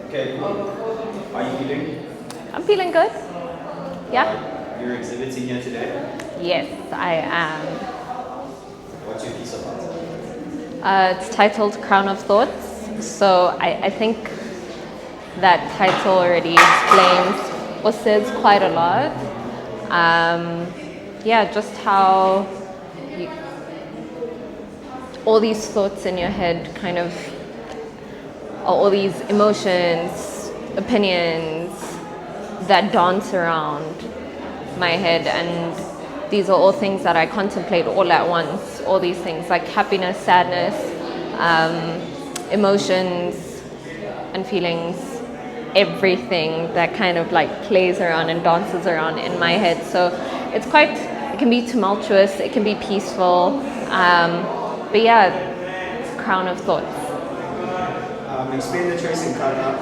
Okay, cool. How are you feeling? I'm feeling good. Yeah? You're exhibiting here today. Yes, I am. What's your piece about? It's titled Crown of Thoughts. So I think that title already explains or says quite a lot. Yeah, just how you, all these thoughts in your head kind of, or all these emotions, opinions that dance around my head, and these are all things that I contemplate all at once. All these things like happiness, sadness, emotions and feelings, everything that kind of like plays around and dances around in my head. So it's quite, it can be tumultuous, it can be peaceful, but yeah, it's a crown of thoughts. Explain the choice in color.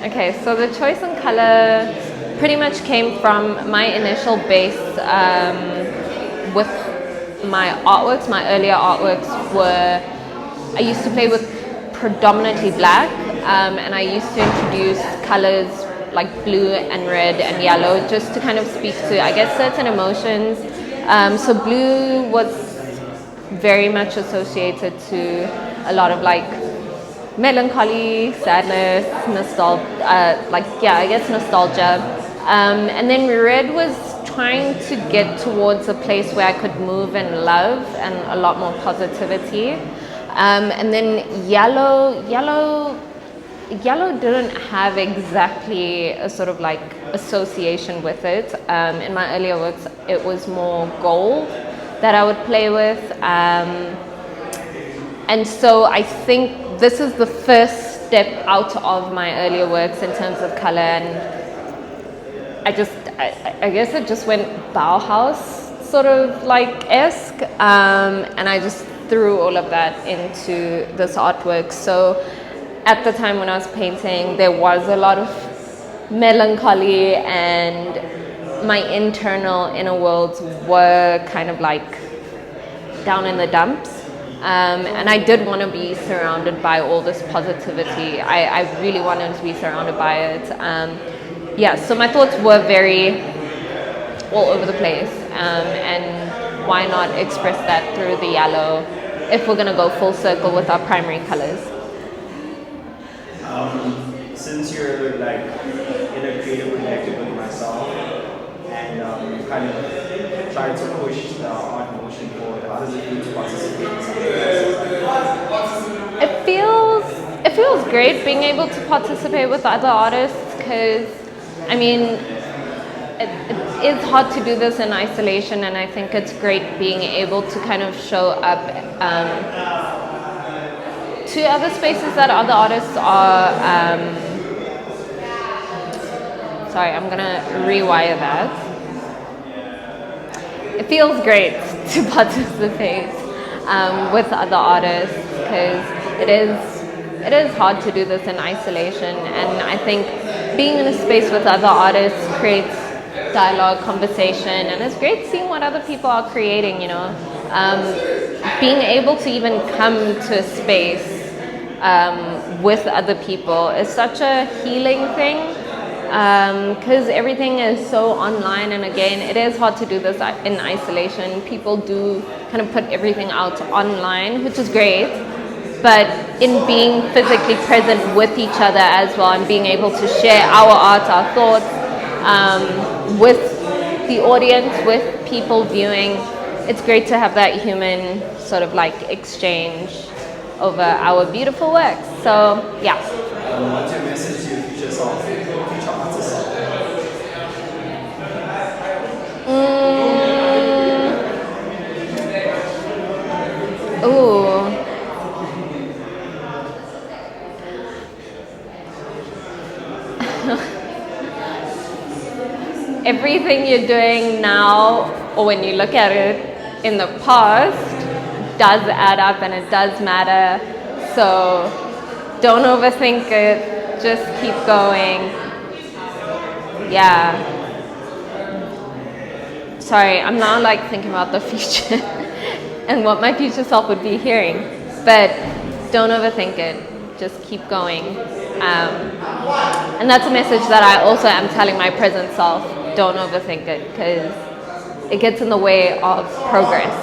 Okay, so the choice in color pretty much came from my initial base with my artworks. My earlier artworks were, I used to play with predominantly black, and I used to introduce colors like blue and red and yellow just to kind of speak to, I guess, certain emotions. So blue was very much associated to a lot of like melancholy, sadness, nostalgia, I guess nostalgia. And then red was trying to get towards a place where I could move and love and a lot more positivity. And then yellow didn't have exactly a sort of like association with it. In my earlier works, it was more gold that I would play with. And so I think this is the first step out of my earlier works in terms of color, and I guess it just went Bauhaus sort of like esque, and I just threw all of that into this artwork. So at the time when I was painting, there was a lot of melancholy, and my internal inner worlds were kind of like down in the dumps. And I did want to be surrounded by all this positivity. I really wanted to be surrounded by it. Yeah, so my thoughts were very all over the place. And why not express that through the yellow if we're going to go full circle with our primary colors? Since you're like in a creative collective with myself, and you kind of try to push the art motion forward, how does it feel to participate in something like It feels great being able to participate with other artists, because I mean it is hard to do this in isolation, and I think it's great being able to kind of show up to other spaces that other artists are. Sorry, I'm gonna rewire that. It feels great to participate with other artists, because it is hard to do this in isolation, and I think being in a space with other artists creates dialogue, conversation, and it's great seeing what other people are creating, you know. Being able to even come to a space with other people is such a healing thing, because everything is so online, and again, it is hard to do this in isolation. People do kind of put everything out online, which is great, but in being physically present with each other as well, and being able to share our art, our thoughts with the audience, with people viewing, it's great to have that human sort of like exchange over our beautiful works. So yeah. What's your message to your future self, future artist self? Everything you're doing now, or when you look at it in the past, does add up and it does matter. So don't overthink it, just keep going. Yeah. Sorry, I'm now like thinking about the future and what my future self would be hearing. But don't overthink it. Just keep going. And that's a message that I also am telling my present self. Don't overthink it, because it gets in the way of progress.